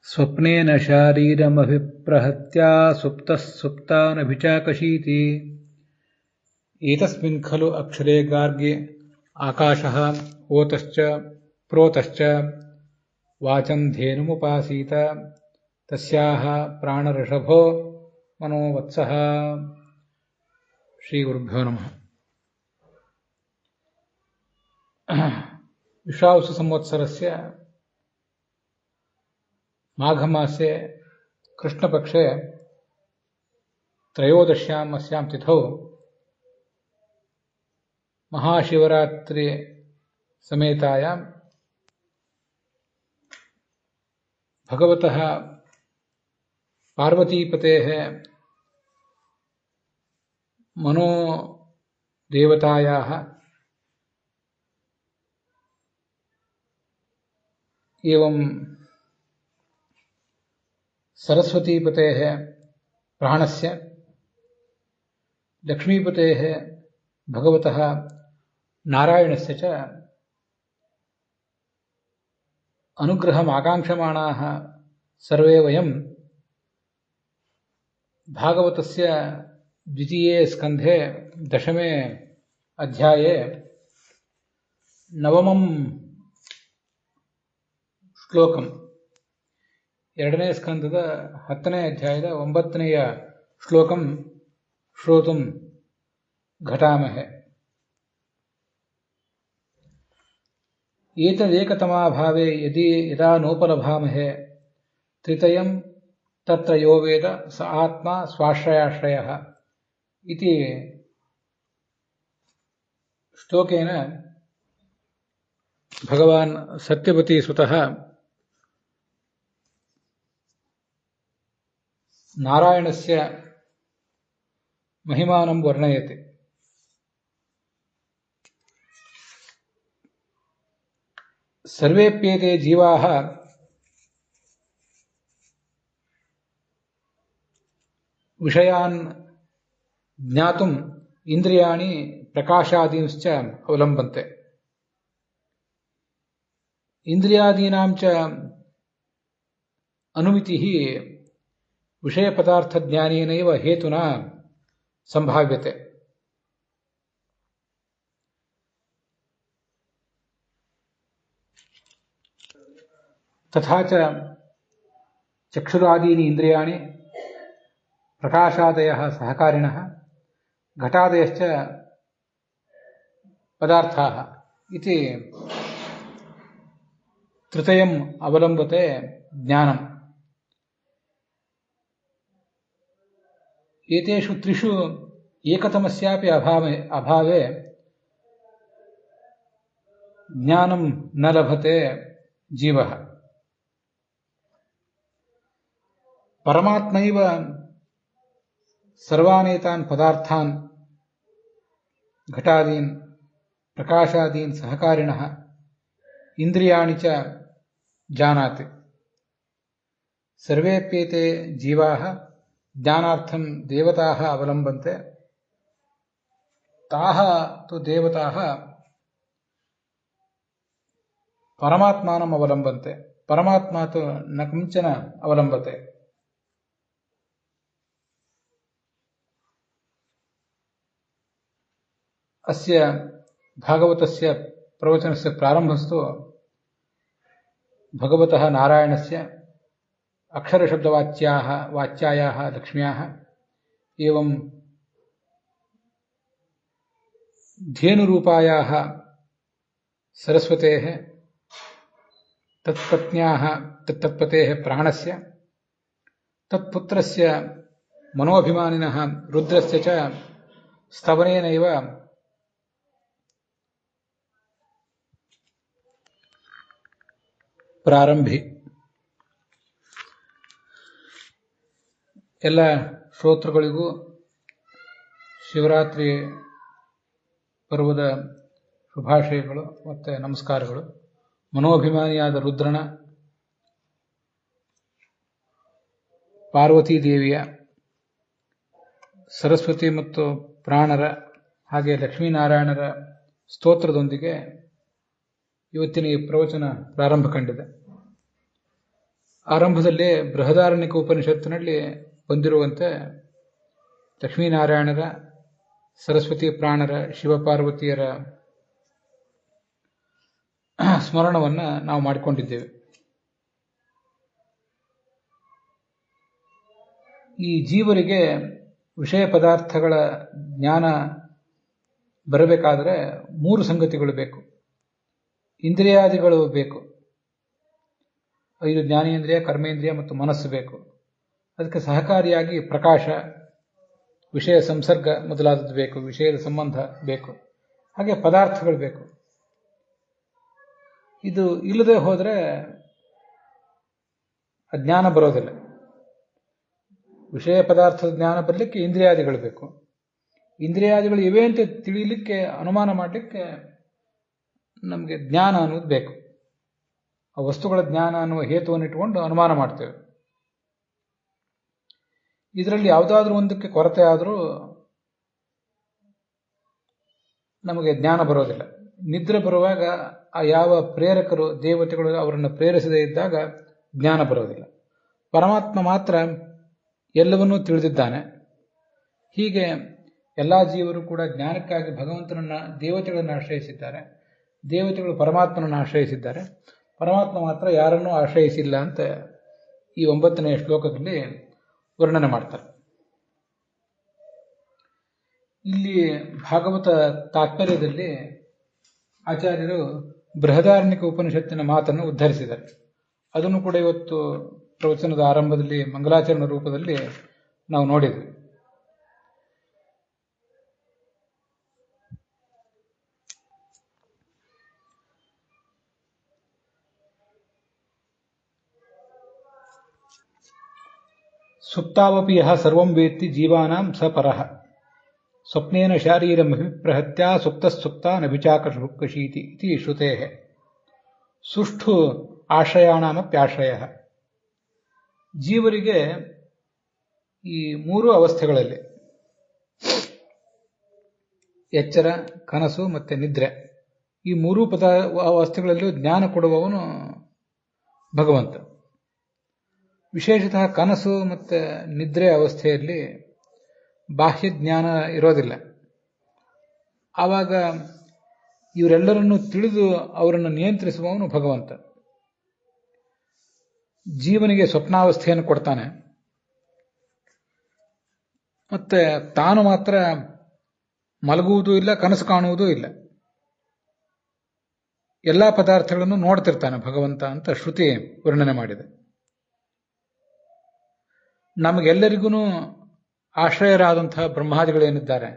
ಸ್ವಪ್ನೇನ ಶಾರೀರಮಭಿಪ್ರಹತ್ಯ ಸುಪ್ತಃ ಸುಪ್ತಾನಭಿಚಾಕಶೀತಿ ಏತಸ್ಮಿನ್ ಖಲು ಅಕ್ಷರೇ ಗಾರ್ಗೆ ಆಕಾಶಃ ಓತಶ್ಚ ಪ್ರೋತಶ್ಚ ವಾಚಂ ಧೇನುಮುಪಾಸೀತ ತಸ್ಯಾಹ ಪ್ರಾಣಋಷಭೋ ಮನೋವತ್ಸಃ. ಶ್ರೀ ಗುರುಭ್ಯೋ ನಮಃ. ವಿಶ್ವಾವಸು ಸಂವತ್ಸರಸ್ಯ ಮಾಘಮಾಸೆ ಕೃಷ್ಣಪಕ್ಷೆ ತ್ರಯೋದಶ್ಯಾಂ ಅಸ್ಯಾಂ ತಿಥೌ ಮಹಾಶಿವರಾತ್ರಿ ಸಮೇತಾಯಾಂ ಭಗವತಃ ಪಾರ್ವತೀಪತೆಃ ಮನೋದೇವತಾಯಾಃ एवं सरस्वतीपतेः प्राणस्य लक्ष्मीपतेः भगवतः नारायणस्य च अनुग्रहम् आकाङ्क्षमाणाः सर्वे वयं भागवतस्य द्वितीये स्कन्धे दशमे अध्याये नवमं ಶ್ಲೋಕಂ ಎರಡನೇ ಸ್ಕಂದದ 10ನೇ ಅಧ್ಯಾಯದ 9ನೇ ಶ್ಲೋಕಂ ಶ್ರೋತುಂ ಘಟಾಮಹೆ. ಏತದೇಕತಮಾಭಾವೇ ಯದಾ ನೋಪಲಭಾಮಹೆ ತ್ರಿತಯಂ ತತ್ರ ಯೋ ವೇದ ಸ ಆತ್ಮ ಸ್ವಾಶ್ರಯಾಶ್ರಯಃ ಇತಿ ಶ್ಲೋಕೇನ ಭಗವಾನ್ ಸತ್ಯವತಿ ಸುತಃ ನಾರಾಯಣಸ್ಯ ಮಹಿಮಾನಂ ವರ್ಣಯತಿ. ಸರ್ವೇಪ್ಯೇತೆ ಜೀವಾಃ ವಿಷಯಾನ್ ಜ್ಞಾತುಂ ಇಂದ್ರಿಯಾಣಿ ಪ್ರಕಾಶಾದೀಂಶ್ಚ ಅವಲಂಬಂತೆ. ಇಂದ್ರಿಯಾದೀನಾಂ ಚ ಅನುಮಿತಿಃ ವಿಷಯಪದಾರ್ಥಜ್ಞಾನೇನೈವ ಹೇತುನಾ ಸಂಭಾವ್ಯತೆ. ತಥಾ ಚ ಚಕ್ಷುರಾದೀನಿ ಇಂದ್ರಿಯಾಣಿ ಪ್ರಕಾಶಾದಯಃ ಸಹಕಾರಿಣಃ ಘಟಾದಯಶ್ಚ ಪದಾರ್ಥಾಃ ಇತಿ ತೃತೀಯಂ ಅವಲಂಬತೆ ಜ್ಞಾನಂ. ಏತೇಷು ತ್ರಿಷು ಏಕತಮಸ್ಯಾಪಿ ಅಭಾವೆ ಜ್ಞಾನಂ ನ ಲಭತೆ ಜೀವಃ. ಪರಮಾತ್ಮೈವ ಸರ್ವಾನೇತಾನ್ ಪದಾರ್ಥಾನ್ ಘಟಾದೀನ್ ಪ್ರಕಾಶಾದೀನ್ ಸಹಕಾರಿಣಃ ಇಂದ್ರಿಯಾಣಿ ಚ ಜಾನಾತಿ. ಸರ್ವೇಪ್ಯೇತೆ ಜೀವಾಃ ಜ್ಞಾನಾರ್ಥಂ ದೇವತಾಃ ಅವಲಂಬಂತೆ. ತಾಃ ತು ದೇವತಾಃ ಪರಮಾತ್ಮಾನಂ ಅವಲಂಬಂತೆ. ಪರಮಾತ್ಮ ತು ನ ಕಿಂಚನ ಅವಲಂಬತೆ. ಅಸ್ಯ ಭಾಗವತಸ್ಯ ಪ್ರವಚನಸ್ಯ ಪ್ರಾರಂಭಸ್ಥು ಭಗವತಃ ನಾರಾಯಣಸ್ಯ ಅಕ್ಷರಶಬ್ದವಾಚ್ಯಾಯಾः ಲಕ್ಷ್ಮ್ಯಾः एवं ಧೇನುರೂಪಾಯಾः ಸರಸ್ವತೇः ತತ್ಪತ್ನ್ಯಾः ತತ್ಪತೆः ಪ್ರಾಣಸ್ಯ ತತ್ಪುತ್ರಸ್ಯ ಮನೋಭಿಮಾನಿನಃ ರುದ್ರಸ್ಯ ಚ ಸ್ತವನೇನೈವ ಪ್ರಾರಂಭಿ. ಎಲ್ಲ ಶ್ರೋತೃಗಳಿಗೂ ಶಿವರಾತ್ರಿ ಪರ್ವದ ಶುಭಾಶಯಗಳು ಮತ್ತು ನಮಸ್ಕಾರಗಳು. ಮನೋಭಿಮಾನಿಯಾದ ರುದ್ರನ, ಪಾರ್ವತೀ ದೇವಿಯ, ಸರಸ್ವತಿ ಮತ್ತು ಪ್ರಾಣರ ಹಾಗೆ ಲಕ್ಷ್ಮೀನಾರಾಯಣರ ಸ್ತೋತ್ರದೊಂದಿಗೆ ಇವತ್ತಿನ ಈ ಪ್ರವಚನ ಪ್ರಾರಂಭ ಕಂಡಿದೆ. ಆರಂಭದಲ್ಲಿ ಬೃಹದಾರಣ್ಯಕ ಉಪನಿಷತ್ತಿನಲ್ಲಿ ಬಂದಿರುವಂತೆ ಲಕ್ಷ್ಮೀನಾರಾಯಣರ, ಸರಸ್ವತಿ ಪ್ರಾಣರ, ಶಿವಪಾರ್ವತಿಯರ ಸ್ಮರಣವನ್ನು ನಾವು ಮಾಡಿಕೊಂಡಿದ್ದೇವೆ. ಈ ಜೀವರಿಗೆ ವಿಷಯ ಪದಾರ್ಥಗಳ ಜ್ಞಾನ ಬರಬೇಕಾದರೆ 3 ಸಂಗತಿಗಳು ಬೇಕು. ಇಂದ್ರಿಯಾದಿಗಳು ಬೇಕು, 5 ಜ್ಞಾನೇಂದ್ರಿಯ, ಕರ್ಮೇಂದ್ರಿಯ ಮತ್ತು ಮನಸ್ಸು ಬೇಕು. ಅದಕ್ಕೆ ಸಹಕಾರಿಯಾಗಿ ಪ್ರಕಾಶ, ವಿಷಯ ಸಂಸರ್ಗ ಮೊದಲಾದದ್ದು ಬೇಕು, ವಿಷಯದ ಸಂಬಂಧ ಬೇಕು, ಹಾಗೆ ಪದಾರ್ಥಗಳು ಬೇಕು. ಇದು ಇಲ್ಲದೆ ಹೋದರೆ ಅಜ್ಞಾನ ಬರೋದಿಲ್ಲ. ವಿಷಯ ಪದಾರ್ಥದ ಜ್ಞಾನ ಬರಲಿಕ್ಕೆ ಇಂದ್ರಿಯಾದಿಗಳು ಬೇಕು. ಇಂದ್ರಿಯಾದಿಗಳು ಇವೆ ಅಂತ ತಿಳಿಯಲಿಕ್ಕೆ, ಅನುಮಾನ ಮಾಡಲಿಕ್ಕೆ ನಮಗೆ ಜ್ಞಾನ ಅನ್ನೋದು ಬೇಕು. ಆ ವಸ್ತುಗಳ ಜ್ಞಾನ ಅನ್ನುವ ಹೇತುವನ್ನು ಇಟ್ಟುಕೊಂಡು ಅನುಮಾನ ಮಾಡ್ತೇವೆ. ಇದರಲ್ಲಿ ಯಾವುದಾದ್ರೂ ಒಂದಕ್ಕೆ ಕೊರತೆ ಆದರೂ ನಮಗೆ ಜ್ಞಾನ ಬರೋದಿಲ್ಲ. ನಿದ್ರೆ ಬರುವಾಗ ಆ ಯಾವ ಪ್ರೇರಕರು, ದೇವತೆಗಳು ಅವರನ್ನು ಪ್ರೇರಿಸದೇ ಇದ್ದಾಗ ಜ್ಞಾನ ಬರೋದಿಲ್ಲ. ಪರಮಾತ್ಮ ಮಾತ್ರ ಎಲ್ಲವನ್ನೂ ತಿಳಿದಿದ್ದಾನೆ. ಹೀಗೆ ಎಲ್ಲ ಜೀವರು ಕೂಡ ಜ್ಞಾನಕ್ಕಾಗಿ ಭಗವಂತನನ್ನ, ದೇವತೆಗಳನ್ನು ಆಶ್ರಯಿಸಿದ್ದಾರೆ. ದೇವತೆಗಳು ಪರಮಾತ್ಮನನ್ನು ಆಶ್ರಯಿಸಿದ್ದಾರೆ. ಪರಮಾತ್ಮ ಮಾತ್ರ ಯಾರನ್ನೂ ಆಶ್ರಯಿಸಿಲ್ಲ ಅಂತ ಈ 9ನೇ ಶ್ಲೋಕದಲ್ಲಿ ವರ್ಣನೆ ಮಾಡ್ತಾರೆ. ಇಲ್ಲಿ ಭಾಗವತ ತಾತ್ಪರ್ಯದಲ್ಲಿ ಆಚಾರ್ಯರು ಬೃಹದಾರಣ್ಯಕ ಉಪನಿಷತ್ತಿನ ಮಾತನ್ನು ಉದ್ಧರಿಸಿದ್ದಾರೆ. ಅದನ್ನು ಕೂಡ ಇವತ್ತು ಪ್ರವಚನದ ಆರಂಭದಲ್ಲಿ ಮಂಗಲಾಚರಣ ರೂಪದಲ್ಲಿ ನಾವು ನೋಡಿದ್ವಿ. ಸುಪ್ತಾವಪಿ ಯಃ ಸರ್ವಂ ವೇತ್ತಿ ಜೀವಾನಾಂ ಸ ಪರಃ ಸ್ವಪ್ನೇನ ಶಾರೀರಮಭಿಪ್ರಹತ್ಯ ಸುಪ್ತಸುಪ್ತಾ ನಭಿಚಾಕಶೀತಿ ಇತಿ ಶ್ರುತೇಃ ಸುಷ್ಠು ಆಶ್ರಯಾಣಾಮಪ್ಯಾಶ್ರಯಃ. ಜೀವರಿಗೆ ಈ 3 ಅವಸ್ಥೆಗಳಲ್ಲಿ ಎಚ್ಚರ, ಕನಸು ಮತ್ತೆ ನಿದ್ರೆ, ಈ 3 ಅವಸ್ಥೆಗಳಲ್ಲೂ ಜ್ಞಾನ ಕೊಡುವವನು ಭಗವಂತ. ವಿಶೇಷತಃ ಕನಸು ಮತ್ತು ನಿದ್ರೆ ಅವಸ್ಥೆಯಲ್ಲಿ ಬಾಹ್ಯ ಜ್ಞಾನ ಇರೋದಿಲ್ಲ. ಆವಾಗ ಇವರೆಲ್ಲರನ್ನೂ ತಿಳಿದು ಅವರನ್ನು ನಿಯಂತ್ರಿಸುವವನು ಭಗವಂತ. ಜೀವನಿಗೆ ಸ್ವಪ್ನಾವಸ್ಥೆಯನ್ನು ಕೊಡ್ತಾನೆ, ಮತ್ತೆ ತಾನು ಮಾತ್ರ ಮಲಗುವುದೂ ಇಲ್ಲ, ಕನಸು ಕಾಣುವುದೂ ಇಲ್ಲ. ಎಲ್ಲ ಪದಾರ್ಥಗಳನ್ನು ನೋಡ್ತಿರ್ತಾನೆ ಭಗವಂತ ಅಂತ ಶ್ರುತಿ ವರ್ಣನೆ ಮಾಡಿದೆ. ನಮಗೆಲ್ಲರಿಗೂ ಆಶ್ರಯರಾದಂತಹ ಬ್ರಹ್ಮಾದಿಗಳೇನಿದ್ದಾರೆ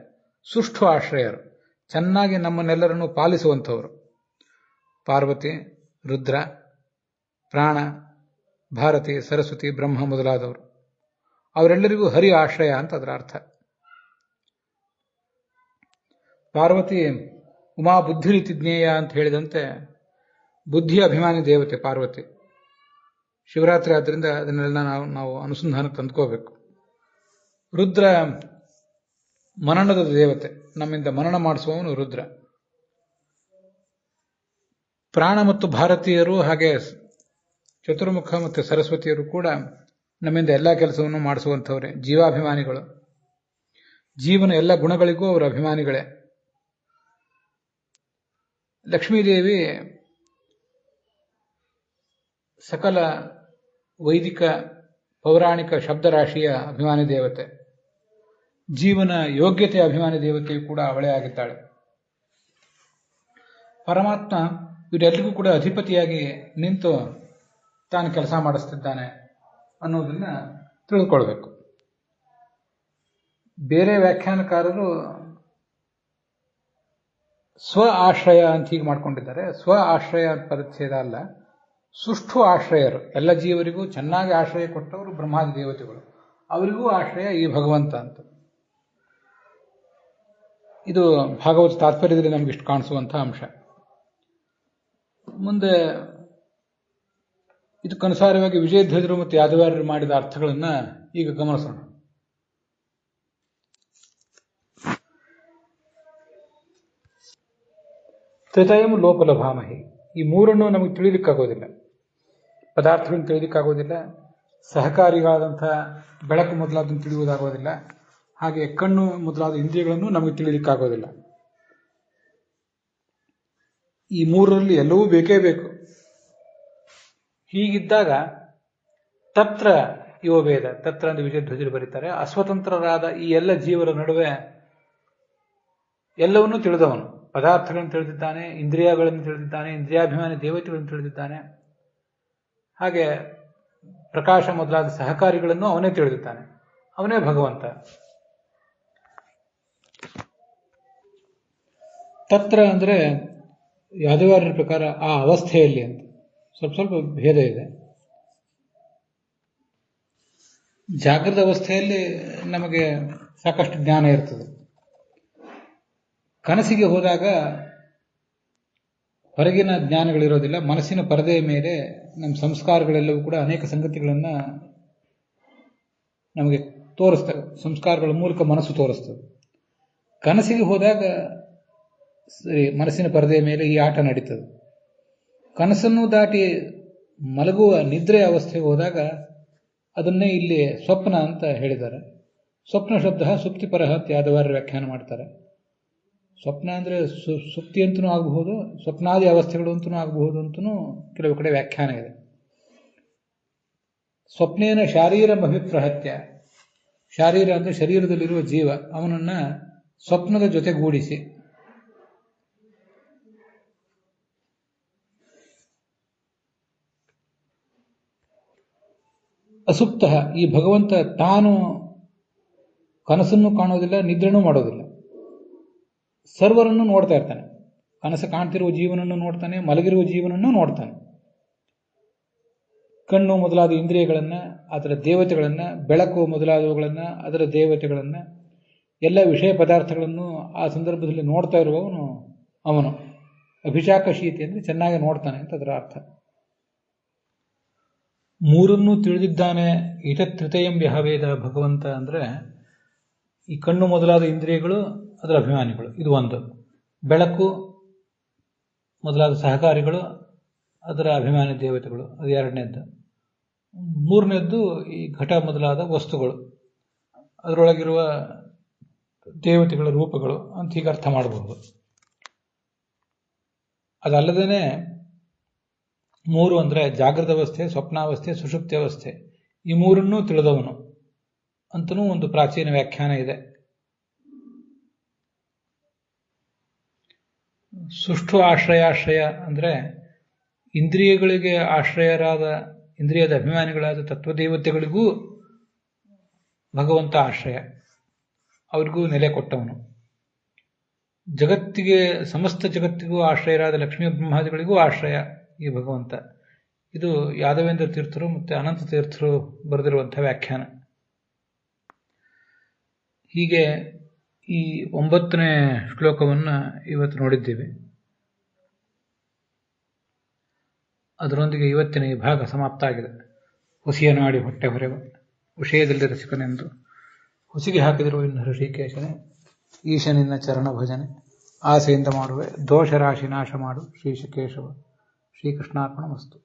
ಸುಷ್ಠು ಆಶ್ರಯರು, ಚೆನ್ನಾಗಿ ನಮ್ಮನ್ನೆಲ್ಲರನ್ನು ಪಾಲಿಸುವಂಥವರು. ಪಾರ್ವತಿ, ರುದ್ರ, ಪ್ರಾಣ, ಭಾರತಿ, ಸರಸ್ವತಿ, ಬ್ರಹ್ಮ ಮೊದಲಾದವರು, ಅವರೆಲ್ಲರಿಗೂ ಹರಿ ಆಶ್ರಯ ಅಂತ ಅದರ ಅರ್ಥ. ಪಾರ್ವತಿ ಉಮಾ ಬುದ್ಧಿರಿತಿ ಜ್ಞೇಯ ಅಂತ ಹೇಳಿದಂತೆ ಬುದ್ಧಿಯ ಅಭಿಮಾನಿ ದೇವತೆ ಪಾರ್ವತಿ. ಶಿವರಾತ್ರಿ ಆದ್ದರಿಂದ ಅದನ್ನೆಲ್ಲ ನಾವು ಅನುಸಂಧಾನಕ್ಕೆ ತಂದ್ಕೋಬೇಕು. ರುದ್ರ ಮನನದ ದೇವತೆ, ನಮ್ಮಿಂದ ಮನನ ಮಾಡಿಸುವವನು ರುದ್ರ. ಪ್ರಾಣ ಮತ್ತು ಭಾರತೀಯರು ಹಾಗೆ ಚತುರ್ಮುಖ ಮತ್ತು ಸರಸ್ವತಿಯರು ಕೂಡ ನಮ್ಮಿಂದ ಎಲ್ಲ ಕೆಲಸವನ್ನು ಮಾಡಿಸುವಂಥವರೇ, ಜೀವಾಭಿಮಾನಿಗಳು. ಜೀವನ ಎಲ್ಲ ಗುಣಗಳಿಗೂ ಅವರು ಅಭಿಮಾನಿಗಳೇ. ಲಕ್ಷ್ಮೀದೇವಿ ಸಕಲ ವೈದಿಕ ಪೌರಾಣಿಕ ಶಬ್ದರಾಶಿಯ ಅಭಿಮಾನಿ ದೇವತೆ. ಜೀವನ ಯೋಗ್ಯತೆಯ ಅಭಿಮಾನಿ ದೇವತೆಯು ಕೂಡ ಅವಳೇ ಆಗಿದ್ದಾಳೆ. ಪರಮಾತ್ಮ ಇವರೆಲ್ಲರಿಗೂ ಕೂಡ ಅಧಿಪತಿಯಾಗಿ ನಿಂತು ತಾನು ಕೆಲಸ ಮಾಡಿಸ್ತಿದ್ದಾನೆ ಅನ್ನೋದನ್ನ ತಿಳಿದುಕೊಳ್ಬೇಕು. ಬೇರೆ ವ್ಯಾಖ್ಯಾನಕಾರರು ಸ್ವ ಆಶ್ರಯ ಅಂತ ಹೀಗೆ ಮಾಡ್ಕೊಂಡಿದ್ದಾರೆ. ಸ್ವ ಆಶ್ರಯ ಪದಚ್ಛೇದ ಅಲ್ಲ, ಸುಷ್ಠು ಆಶ್ರಯರು. ಎಲ್ಲ ಜೀವರಿಗೂ ಚೆನ್ನಾಗಿ ಆಶ್ರಯ ಕೊಟ್ಟವರು ಬ್ರಹ್ಮಾದಿ ದೇವತೆಗಳು, ಅವರಿಗೂ ಆಶ್ರಯ ಈ ಭಗವಂತ ಅಂತ. ಇದು ಭಾಗವತ ತಾತ್ಪರ್ಯದಲ್ಲಿ ನಮಗಿಷ್ಟು ಕಾಣಿಸುವಂತಹ ಅಂಶ. ಮುಂದೆ ಇದಕ್ಕನುಸಾರವಾಗಿ ವಿಜಯಧ್ವಜರು ಮತ್ತು ಯಾದವಾರ್ಯರು ಮಾಡಿದ ಅರ್ಥಗಳನ್ನ ಈಗ ಗಮನಿಸೋಣ. ತ್ರಿತಯಂ ಲೋಪಲಭಾಮಹಿ, ಈ 3 ನಮಗೆ ತಿಳಿಲಿಕ್ಕಾಗೋದಿಲ್ಲ. ಪದಾರ್ಥಗಳನ್ನು ತಿಳಿಯೋದಕ್ಕಾಗೋದಿಲ್ಲ, ಸಹಕಾರಿಗಳಾದಂತಹ ಬೆಳಕು ಮೊದಲಾದನ್ನು ತಿಳಿಯುವುದಾಗೋದಿಲ್ಲ, ಹಾಗೆ ಕಣ್ಣು ಮೊದಲಾದ ಇಂದ್ರಿಯಗಳನ್ನು ನಮಗೆ ತಿಳಿಯಲಿಕ್ಕಾಗೋದಿಲ್ಲ. ಈ ಮೂರರಲ್ಲಿ ಎಲ್ಲವೂ ಬೇಕೇ ಬೇಕು. ಹೀಗಿದ್ದಾಗ ತತ್ರ ಇವ ವೇದ, ತತ್ರ ಎಂದು ವಿಜಯಧ್ವಜರು ಬರೀತಾರೆ, ಅಸ್ವತಂತ್ರರಾದ ಈ ಎಲ್ಲ ಜೀವರ ನಡುವೆ ಎಲ್ಲವನ್ನೂ ತಿಳಿದವನು. ಪದಾರ್ಥಗಳನ್ನು ತಿಳಿದಿದ್ದಾನೆ, ಇಂದ್ರಿಯಗಳನ್ನು ತಿಳಿದಿದ್ದಾನೆ, ಇಂದ್ರಿಯಾಭಿಮಾನಿ ದೇವತೆಗಳನ್ನು ತಿಳಿದಿದ್ದಾನೆ, ಹಾಗೆ ಪ್ರಕಾಶ ಮೊದಲಾದ ಸಹಕಾರಿಗಳನ್ನು ಅವನೇ ತಿಳಿದಿದ್ದಾನೆ. ಅವನೇ ಭಗವಂತ. ತತ್ರ ಅಂದರೆ ಯಾದವಾರ್ಯರ ಪ್ರಕಾರ ಆ ಅವಸ್ಥೆಯಲ್ಲಿ ಅಂತ ಸ್ವಲ್ಪ ಭೇದ ಇದೆ. ಜಾಗೃತ ಅವಸ್ಥೆಯಲ್ಲಿ ನಮಗೆ ಸಾಕಷ್ಟು ಜ್ಞಾನ ಇರ್ತದೆ. ಕನಸಿಗೆ ಹೋದಾಗ ಹೊರಗಿನ ಜ್ಞಾನಗಳಿರೋದಿಲ್ಲ. ಮನಸ್ಸಿನ ಪರದೆಯ ಮೇಲೆ ನಮ್ಮ ಸಂಸ್ಕಾರಗಳೆಲ್ಲವೂ ಕೂಡ ಅನೇಕ ಸಂಗತಿಗಳನ್ನು ನಮಗೆ ತೋರಿಸ್ತವೆ. ಸಂಸ್ಕಾರಗಳ ಮೂಲಕ ಮನಸ್ಸು ತೋರಿಸ್ತದೆ. ಕನಸಿಗೆ ಹೋದಾಗ ಮನಸ್ಸಿನ ಪರದೆಯ ಮೇಲೆ ಈ ಆಟ ನಡೀತದೆ. ಕನಸನ್ನು ದಾಟಿ ಮಲಗುವ ನಿದ್ರೆ ಅವಸ್ಥೆಗೆ ಹೋದಾಗ ಅದನ್ನೇ ಇಲ್ಲಿ ಸ್ವಪ್ನ ಅಂತ ಹೇಳಿದ್ದಾರೆ. ಸ್ವಪ್ನ ಶಬ್ದ ಸುಪ್ತಿಪರಹ ಯಾದವಾರ್ಯರು ವ್ಯಾಖ್ಯಾನ ಮಾಡ್ತಾರೆ. ಸ್ವಪ್ನ ಅಂದರೆ ಸುಪ್ತಿ ಅಂತನೂ ಆಗಬಹುದು, ಸ್ವಪ್ನಾದಿ ಅವಸ್ಥೆಗಳು ಅಂತನೂ ಆಗಬಹುದು ಅಂತನೂ ಕೆಲವು ಕಡೆ ವ್ಯಾಖ್ಯಾನ ಇದೆ. ಸ್ವಪ್ನೇನ ಶಾರೀರಂ ಅಭಿಪ್ರಹತ್ಯ, ಶಾರೀರ ಅಂದರೆ ಶರೀರದಲ್ಲಿರುವ ಜೀವ, ಅವನನ್ನ ಸ್ವಪ್ನದ ಜೊತೆಗೂಡಿಸಿ ಅಸುಪ್ತ, ಈ ಭಗವಂತ ತಾನು ಕನಸನ್ನು ಕಾಣೋದಿಲ್ಲ, ನಿದ್ರೆನೂ ಮಾಡೋದಿಲ್ಲ, ಸರ್ವರನ್ನು ನೋಡ್ತಾ ಇರ್ತಾನೆ. ಕನಸು ಕಾಣ್ತಿರುವ ಜೀವನನ್ನು ನೋಡ್ತಾನೆ, ಮಲಗಿರುವ ಜೀವನನ್ನು ನೋಡ್ತಾನೆ. ಕಣ್ಣು ಮೊದಲಾದ ಇಂದ್ರಿಯಗಳನ್ನ, ಅದರ ದೇವತೆಗಳನ್ನ, ಬೆಳಕು ಮೊದಲಾದವುಗಳನ್ನ, ಅದರ ದೇವತೆಗಳನ್ನ, ಎಲ್ಲ ವಿಷಯ ಪದಾರ್ಥಗಳನ್ನು ಆ ಸಂದರ್ಭದಲ್ಲಿ ನೋಡ್ತಾ ಇರುವವನು ಅವನು. ಅಭಿಷಾಕಶೀತಿ ಅಂದರೆ ಚೆನ್ನಾಗಿ ನೋಡ್ತಾನೆ ಅಂತ ಅದರ ಅರ್ಥ. ಮೂರನ್ನೂ ತಿಳಿದಿದ್ದಾನೆ. ಇತತ್ರಿತಯಂ ಯಹವೇದ, ಭಗವಂತ ಅಂದರೆ ಈ ಕಣ್ಣು ಮೊದಲಾದ ಇಂದ್ರಿಯಗಳು, ಅದರ ಅಭಿಮಾನಿಗಳು, ಇದು ಒಂದು. ಬೆಳಕು ಮೊದಲಾದ ಸಹಕಾರಿಗಳು, ಅದರ ಅಭಿಮಾನಿ ದೇವತೆಗಳು, ಅದು ಎರಡನೇದ್ದು. ಮೂರನೇದ್ದು ಈ ಘಟ ಮೊದಲಾದ ವಸ್ತುಗಳು, ಅದರೊಳಗಿರುವ ದೇವತೆಗಳ ರೂಪಗಳು ಅಂತ ಹೀಗೆ ಅರ್ಥ ಮಾಡಬಹುದು. ಅದಲ್ಲದೇ ಮೂರು ಅಂದರೆ ಜಾಗೃತ ಅವಸ್ಥೆ, ಸ್ವಪ್ನಾವಸ್ಥೆ, ಸುಷುಪ್ತಿ ಅವಸ್ಥೆ, ಈ ಮೂರನ್ನೂ ತಿಳಿದವನು ಅಂತನೂ ಒಂದು ಪ್ರಾಚೀನ ವ್ಯಾಖ್ಯಾನ ಇದೆ. ಸುಷ್ಠು ಆಶ್ರಯಾಶ್ರಯ ಅಂದರೆ ಇಂದ್ರಿಯಗಳಿಗೆ ಆಶ್ರಯರಾದ, ಇಂದ್ರಿಯದ ಅಭಿಮಾನಿಗಳಾದ ತತ್ವದೇವತೆಗಳಿಗೂ ಭಗವಂತ ಆಶ್ರಯ, ಅವರಿಗೂ ನೆಲೆ ಕೊಟ್ಟವನು. ಜಗತ್ತಿಗೆ, ಸಮಸ್ತ ಜಗತ್ತಿಗೂ ಆಶ್ರಯರಾದ ಲಕ್ಷ್ಮೀ ಬ್ರಹ್ಮಾದಿಗಳಿಗೂ ಆಶ್ರಯ ಈ ಭಗವಂತ. ಇದು ಯಾದವೇಂದ್ರ ತೀರ್ಥರು ಮತ್ತು ಅನಂತ ತೀರ್ಥರು ಬರೆದಿರುವಂತಹ ವ್ಯಾಖ್ಯಾನ. ಹೀಗೆ ಈ 9ನೇ ಶ್ಲೋಕವನ್ನು ಇವತ್ತು ನೋಡಿದ್ದೀವಿ. ಅದರೊಂದಿಗೆ ಇವತ್ತಿನ ಈ ಭಾಗ ಸಮಾಪ್ತ ಆಗಿದೆ. ಹುಸಿಯ ನಾಡಿ ಹೊಟ್ಟೆ ಹೊರೆವ ವಿಷಯದಲ್ಲಿ ರಸಿಕನೆಂದು ಹುಸಿಗೆ ಹಾಕಿದಿರುವ ಇನ್ನು ಋಷಿಕೇಶನೇ, ಈಶನಿನ್ನ ಚರಣ ಭಜನೆ ಆಸೆಯಿಂದ ಮಾಡುವೆ, ದೋಷರಾಶಿ ನಾಶ ಮಾಡು ಶ್ರೀಶಕೇಶವ. ಶ್ರೀಕೃಷ್ಣಾರ್ಪಣಮಸ್ತು.